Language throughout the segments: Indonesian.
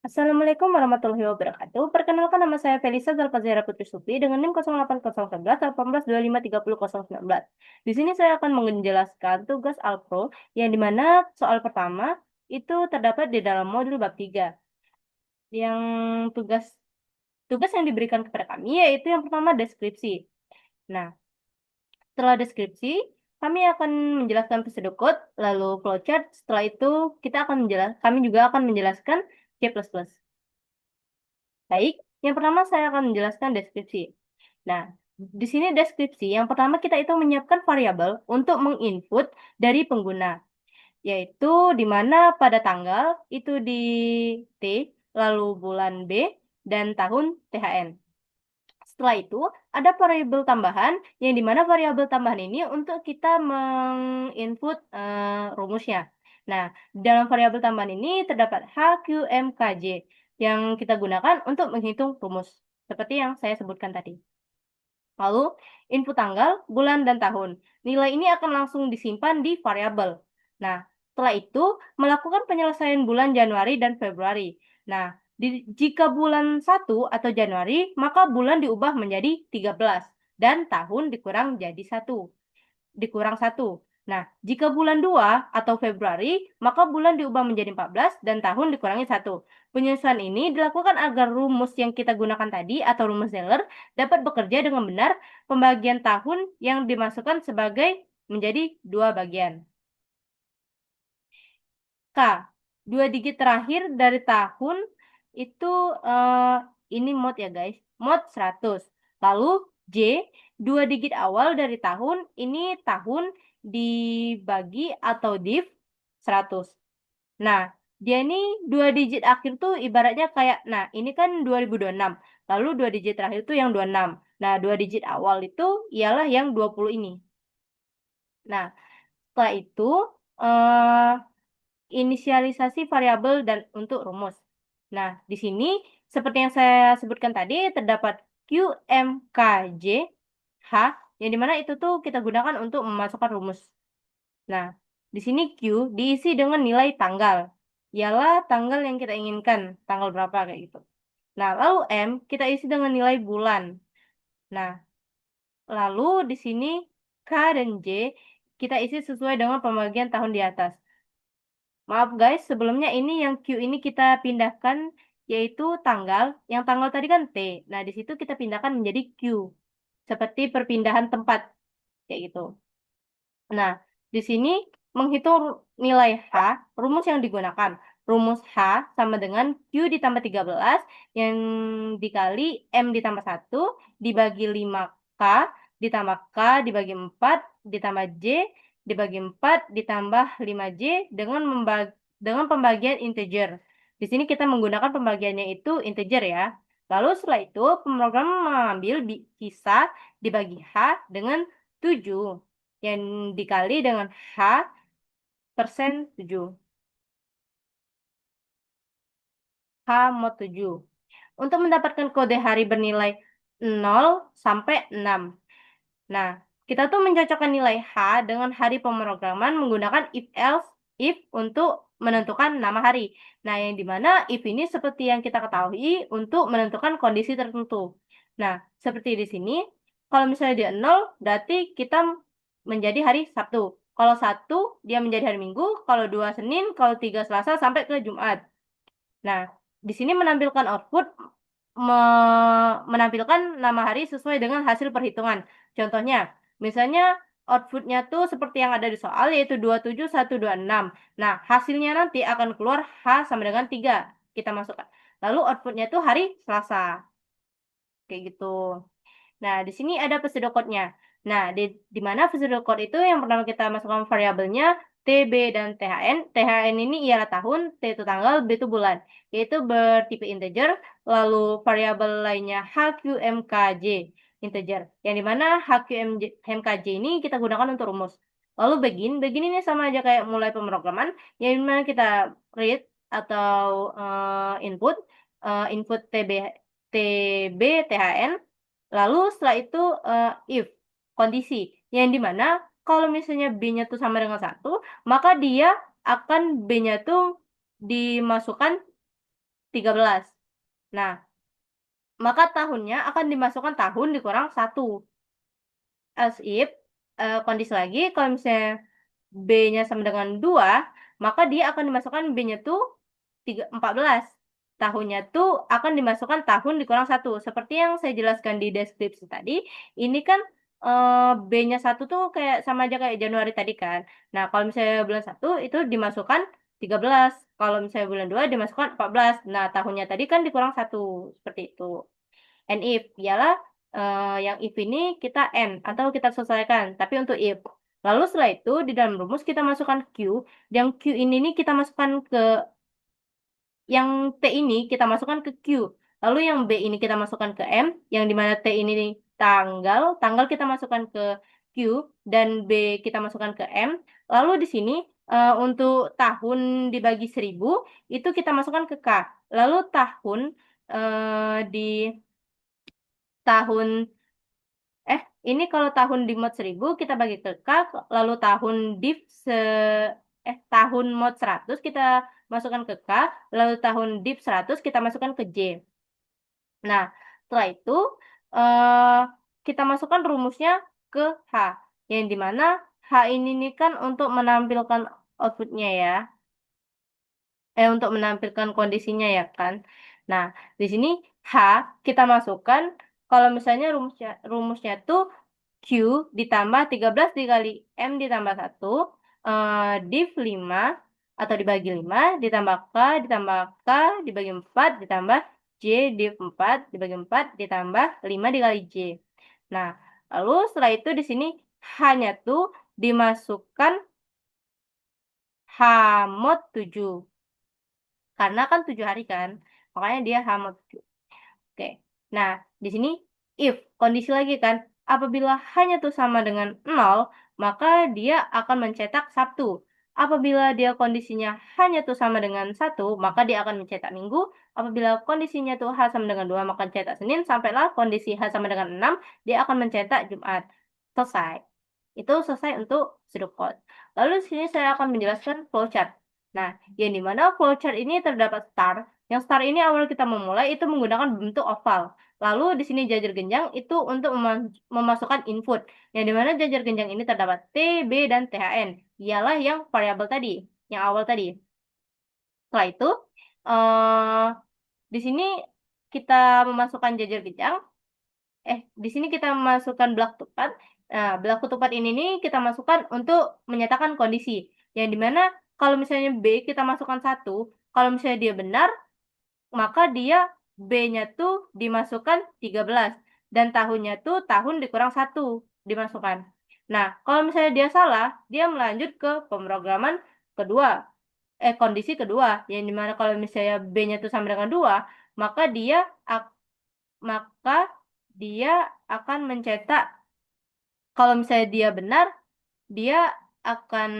Assalamualaikum warahmatullahi wabarakatuh. Perkenalkan nama saya Felisa Zalfazira Putri Sufi dengan NIM 080111 18253019. Di sini saya akan menjelaskan tugas Alpro yang dimana soal pertama itu terdapat di dalam modul bab 3. Yang tugas tugas yang diberikan kepada kami yaitu yang pertama deskripsi. Nah, setelah deskripsi, kami akan menjelaskan prosedur code, lalu flowchart. Setelah itu, kami juga akan menjelaskan C++. Baik, yang pertama saya akan menjelaskan deskripsi. Nah, di sini deskripsi, yang pertama kita itu menyiapkan variabel untuk menginput dari pengguna, yaitu di mana pada tanggal itu di T, lalu bulan B, dan tahun THN. Setelah itu, ada variabel tambahan, yang di mana variabel tambahan ini untuk kita menginput rumusnya. Nah, dalam variabel tambahan ini terdapat HQMKJ yang kita gunakan untuk menghitung rumus, seperti yang saya sebutkan tadi. Lalu, input tanggal, bulan, dan tahun. Nilai ini akan langsung disimpan di variabel. Nah, setelah itu, melakukan penyelesaian bulan Januari dan Februari. Nah, jika bulan 1 atau Januari, maka bulan diubah menjadi 13 dan tahun dikurang 1. Nah, jika bulan 2 atau Februari, maka bulan diubah menjadi 14 dan tahun dikurangi 1. Penyesuaian ini dilakukan agar rumus yang kita gunakan tadi atau rumus Zeller dapat bekerja dengan benar pembagian tahun yang dimasukkan sebagai menjadi 2 bagian. K, 2 digit terakhir dari tahun itu ini mod ya guys, mod 100. Lalu J, 2 digit awal dari tahun, ini tahun dibagi atau div 100. Nah, dia ini 2 digit akhir tuh ibaratnya kayak, nah ini kan 2026, lalu 2 digit terakhir tuh yang 26. Nah, 2 digit awal itu ialah yang 20 ini. Nah, setelah itu, eh, inisialisasi variabel dan untuk rumus. Nah, di sini seperti yang saya sebutkan tadi terdapat QMKJ H yang dimana itu tuh kita gunakan untuk memasukkan rumus. Nah, di sini Q diisi dengan nilai tanggal. Ialah tanggal yang kita inginkan, tanggal berapa kayak gitu. Nah, lalu M kita isi dengan nilai bulan. Nah, lalu di sini K dan J kita isi sesuai dengan pembagian tahun di atas. Maaf guys, sebelumnya ini yang Q ini kita pindahkan yaitu tanggal. Yang tanggal tadi kan T. Nah, di situ kita pindahkan menjadi Q. Seperti perpindahan tempat kayak gitu. Nah, di sini menghitung nilai H, rumus yang digunakan. Rumus H sama dengan Q ditambah 13 yang dikali M ditambah 1 dibagi 5K ditambah K dibagi 4 ditambah J dibagi 4 ditambah 5J dengan pembagian integer. Di sini kita menggunakan pembagiannya itu integer ya. Lalu setelah itu pemrogram mengambil kisah dibagi H dengan 7 yang dikali dengan H persen 7. H mod 7. Untuk mendapatkan kode hari bernilai 0 sampai 6. Nah, kita tuh mencocokkan nilai H dengan hari pemrograman menggunakan if untuk menentukan nama hari. Nah, yang dimana if ini seperti yang kita ketahui untuk menentukan kondisi tertentu. Nah, seperti di sini, kalau misalnya dia 0, berarti kita menjadi hari Sabtu. Kalau 1, dia menjadi hari Minggu. Kalau 2, Senin. Kalau 3, Selasa sampai ke Jumat. Nah, di sini menampilkan output menampilkan nama hari sesuai dengan hasil perhitungan. Contohnya, misalnya outputnya tuh seperti yang ada di soal yaitu 27126. Nah, hasilnya nanti akan keluar H sama dengan 3. Kita masukkan. Lalu outputnya tuh hari Selasa. Kayak gitu. Nah, di sini ada pseudocode-nya. Nah, di mana pseudocode itu yang pertama kita masukkan variabelnya TB dan THN. THN ini ialah tahun, T itu tanggal, B itu bulan. Yaitu bertipe integer, lalu variabel lainnya HQMKJ integer. Yang dimana HQMKJ ini kita gunakan untuk rumus. Lalu begin ini sama aja kayak mulai pemrograman, yang dimana kita read atau input TB, THN. Lalu setelah itu if kondisi yang dimana kalau misalnya B-nya tuh sama dengan 1, maka dia akan B-nya tuh dimasukkan 13. Nah, maka tahunnya akan dimasukkan tahun dikurang 1. Else if, kondisi lagi, kalau misalnya B-nya sama dengan 2, maka dia akan dimasukkan B-nya tuh 14. Tahunnya tuh akan dimasukkan tahun dikurang 1. Seperti yang saya jelaskan di deskripsi tadi, ini kan B-nya 1 tuh kayak sama aja kayak Januari tadi kan. Nah, kalau misalnya bulan 1 itu dimasukkan 13. Kalau misalnya bulan 2 dimasukkan 14. Nah, tahunnya tadi kan dikurang 1. Seperti itu. And if, ialah yang if ini kita N atau kita selesaikan, tapi untuk if. Lalu setelah itu di dalam rumus kita masukkan Q, yang Q ini nih kita masukkan ke yang T ini kita masukkan ke Q. Lalu yang B ini kita masukkan ke M, yang dimana T ini tanggal kita masukkan ke Q dan B kita masukkan ke M. Lalu di sini untuk tahun dibagi 1000 itu kita masukkan ke K. Lalu tahun di tahun ini kalau tahun di mod 1000 kita bagi ke K, lalu tahun mod 100 kita masukkan ke K, lalu tahun div 100 kita masukkan ke J. Nah, setelah itu eh, kita masukkan rumusnya ke H, yang dimana H ini nih kan untuk menampilkan outputnya ya, untuk menampilkan kondisinya ya kan. Nah, di sini H kita masukkan kalau misalnya rumusnya tuh Q ditambah 13 dikali M ditambah 1 div 5 atau dibagi 5 ditambah K dibagi 4 ditambah J div 4 dibagi 4 ditambah 5 dikali J. Nah, lalu setelah itu di sini hanya tuh dimasukkan H mod 7. Karena kan 7 hari kan, makanya dia H mod 7. Oke. Nah, di sini if kondisi lagi kan, apabila hanya tuh sama dengan 0, maka dia akan mencetak Sabtu. Apabila dia kondisinya hanya tuh sama dengan 1, maka dia akan mencetak Minggu. Apabila kondisinya tuh H sama dengan 2, maka mencetak Senin. Sampailah kondisi H sama dengan 6, dia akan mencetak Jumat. Selesai. Itu selesai untuk pseudocode. Lalu di sini saya akan menjelaskan flowchart. Nah, yang dimana flowchart ini terdapat star. Yang star ini awal kita memulai itu menggunakan bentuk oval. Lalu di sini jajar genjang itu untuk memasukkan input. Yang dimana jajar genjang ini terdapat T, B, dan THN. Ialah yang variabel tadi, yang awal tadi. Setelah itu, eh, di sini kita memasukkan jajar genjang. Di sini kita memasukkan belak ketupat. Nah, belak ketupat ini nih kita masukkan untuk menyatakan kondisi. Yang dimana kalau misalnya B kita masukkan 1, kalau misalnya dia benar, maka dia B-nya tuh dimasukkan 13. Dan tahunnya tuh tahun dikurang 1 dimasukkan. Nah, kalau misalnya dia salah, dia melanjut ke pemrograman kedua. Kondisi kedua. Yang dimana kalau misalnya B-nya tuh sama dengan 2, maka maka dia akan mencetak, kalau misalnya dia benar, dia akan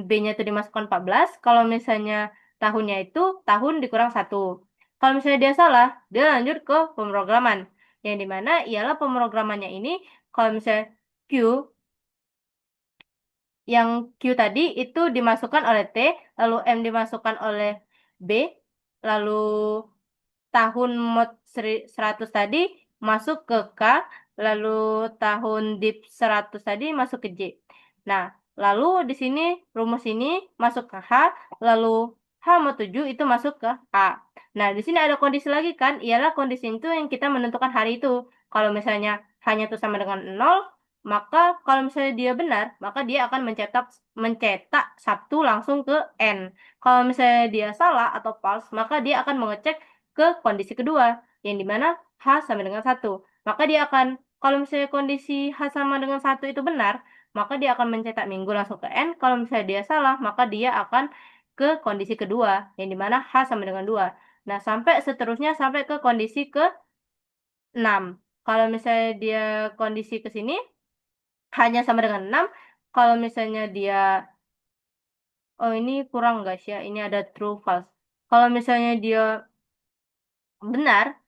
B-nya itu dimasukkan 14. Kalau misalnya tahunnya itu tahun dikurang 1. Kalau misalnya dia salah, dia lanjut ke pemrograman. Yang dimana ialah pemrogramannya ini, kalau misalnya Q, yang Q tadi itu dimasukkan oleh T, lalu M dimasukkan oleh B, lalu tahun mod 100 tadi masuk ke K, lalu tahun div 100 tadi masuk ke J. Nah, lalu di sini rumus ini masuk ke H, lalu H mod 7 itu masuk ke A. Nah, di sini ada kondisi lagi kan, ialah kondisi itu yang kita menentukan hari itu. Kalau misalnya hanya itu sama dengan 0, maka kalau misalnya dia benar, maka dia akan mencetak Sabtu langsung ke N. Kalau misalnya dia salah atau false, maka dia akan mengecek ke kondisi kedua, yang dimana H sama dengan 1. Maka dia akan, kalau misalnya kondisi H sama dengan 1 itu benar, maka dia akan mencetak minggu langsung ke N. Kalau misalnya dia salah, maka dia akan ke kondisi kedua, yang dimana H sama dengan 2. Nah, sampai seterusnya sampai ke kondisi ke 6. Kalau misalnya dia kondisi ke sini, hanya sama dengan 6. Kalau misalnya dia, oh ini kurang guys ya, ini ada true false. Kalau misalnya dia benar,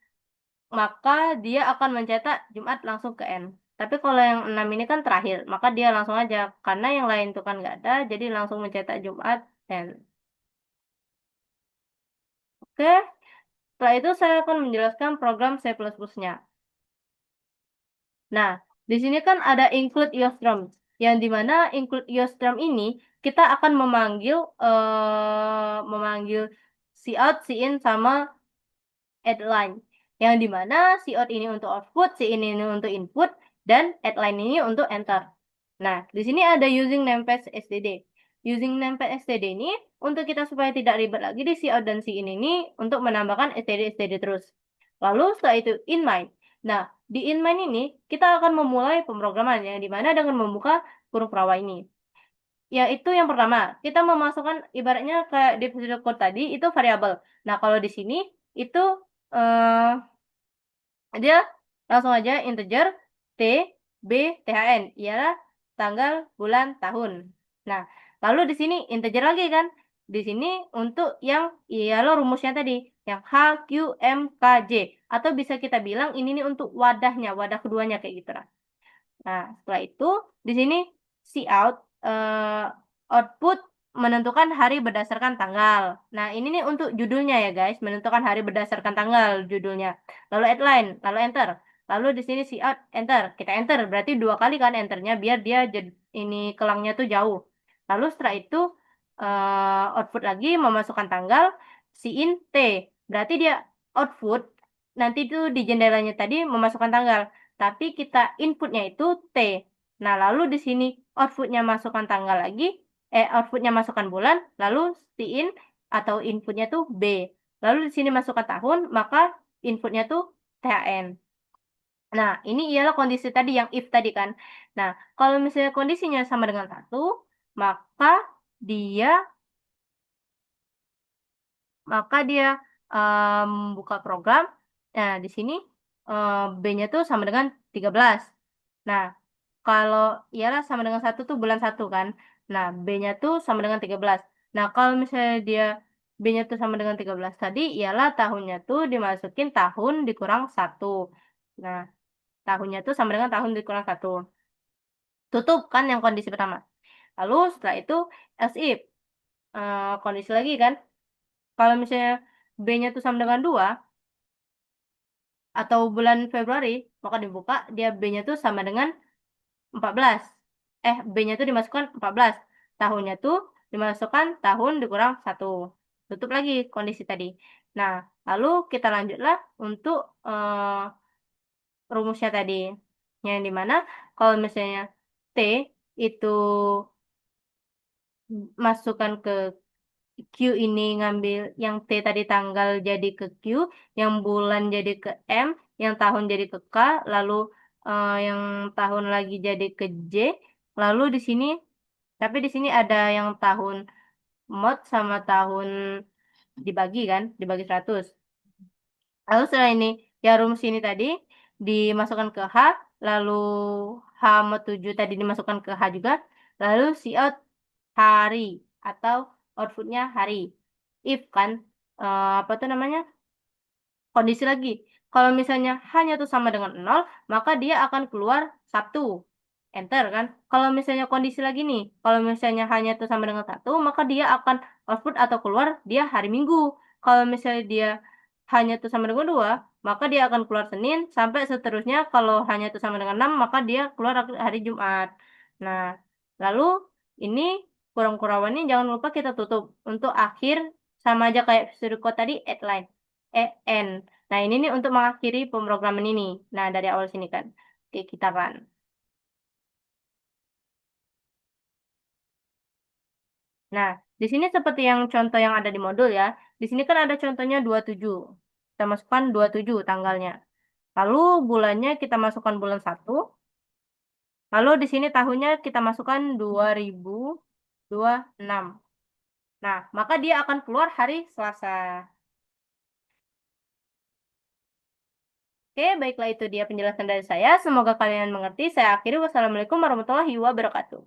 maka dia akan mencetak Jumat langsung ke N. Tapi kalau yang 6 ini kan terakhir, maka dia langsung aja. Karena yang lain itu kan nggak ada, jadi langsung mencetak Jumat N. Oke, Setelah itu saya akan menjelaskan program C++-nya. Nah, di sini kan ada include Eostrum, yang dimana include Eostrum ini kita akan memanggil cout, cin, sama addline. Yang dimana cout ini untuk output, cin ini untuk input, dan addline ini untuk enter. Nah, di sini ada using namepad std. Using namepad std ini untuk kita supaya tidak ribet lagi di cout dan cin ini untuk menambahkan std terus. Lalu setelah itu inMine. Nah, di inMine ini kita akan memulai pemrograman yang dimana dengan membuka kurung rawa ini. Yaitu yang pertama, kita memasukkan ibaratnya kayak di episode code tadi itu variabel. Nah, kalau di sini itu eh, dia langsung aja integer T, B, THN. Ialah tanggal, bulan, tahun. Nah, lalu di sini integer lagi kan. Di sini untuk yang ialah rumusnya tadi. Yang H, Q, M, K, J. Atau bisa kita bilang ini nih untuk wadahnya, wadah keduanya kayak gitu lah. Nah, setelah itu di sini cout output menentukan hari berdasarkan tanggal. Nah, ini nih untuk judulnya ya guys, menentukan hari berdasarkan tanggal judulnya. Lalu headline, lalu enter. Lalu di sini cout enter. Kita enter berarti dua kali kan enternya biar dia ini kelangnya tuh jauh. Lalu setelah itu output lagi memasukkan tanggal in T. Berarti dia output nanti itu di jendelanya tadi memasukkan tanggal tapi kita inputnya itu T. Nah, lalu di sini outputnya masukkan tanggal lagi, outputnya masukkan bulan, lalu in atau inputnya tuh B. Lalu di sini masukkan tahun, maka inputnya tuh THN. Nah, ini ialah kondisi tadi yang if tadi kan. Nah, kalau misalnya kondisinya sama dengan satu, maka dia dia buka program. Nah, di sini B-nya tuh sama dengan 13. Nah, kalau ialah sama dengan satu tuh bulan satu kan. Nah, B-nya tuh sama dengan 13. Nah, kalau misalnya dia B-nya tuh sama dengan 13 tadi, ialah tahunnya tuh dimasukin tahun dikurang satu. Nah, tahunnya tuh sama dengan tahun dikurang satu. Tutup kan yang kondisi pertama. Lalu setelah itu else if. Kondisi lagi kan. Kalau misalnya B-nya tuh sama dengan 2, atau bulan Februari, maka dibuka, dia B-nya tuh sama dengan 14. B-nya tuh dimasukkan 14. Tahunnya tuh dimasukkan tahun dikurang satu. Tutup lagi kondisi tadi. Nah, lalu kita lanjutlah untuk rumusnya tadi. Yang dimana kalau misalnya T itu masukkan ke Q ini ngambil yang T tadi tanggal jadi ke Q, yang bulan jadi ke M, yang tahun jadi ke K, lalu yang tahun lagi jadi ke J, lalu di sini, tapi di sini ada yang tahun mod sama tahun dibagi kan, dibagi 100. Lalu setelah ini, ya rumus ini tadi dimasukkan ke H, lalu H mod 7 tadi dimasukkan ke H juga, lalu cout hari atau outputnya hari. If kan, apa tuh namanya? Kondisi lagi. Kalau misalnya hanya tuh sama dengan 0, maka dia akan keluar Sabtu. Enter kan. Kalau misalnya kondisi lagi nih, kalau misalnya hanya tuh sama dengan 1, maka dia akan output atau keluar dia hari Minggu. Kalau misalnya dia hanya tuh sama dengan 2, maka dia akan keluar Senin sampai seterusnya. Kalau hanya tuh sama dengan 6, maka dia keluar hari Jumat. Nah, lalu ini kurang-kurangannya jangan lupa kita tutup. Untuk akhir sama aja kayak episode code tadi, headline. N. Nah, ini nih untuk mengakhiri pemrograman ini. Nah, dari awal sini kan. Oke, kita run. Nah, di sini seperti yang contoh yang ada di modul ya. Di sini kan ada contohnya 27. Kita masukkan 27 tanggalnya. Lalu bulannya kita masukkan bulan 1. Lalu di sini tahunnya kita masukkan 2026. Nah, maka dia akan keluar hari Selasa. Oke, baiklah itu dia penjelasan dari saya. Semoga kalian mengerti. Saya akhiri. Wassalamualaikum warahmatullahi wabarakatuh.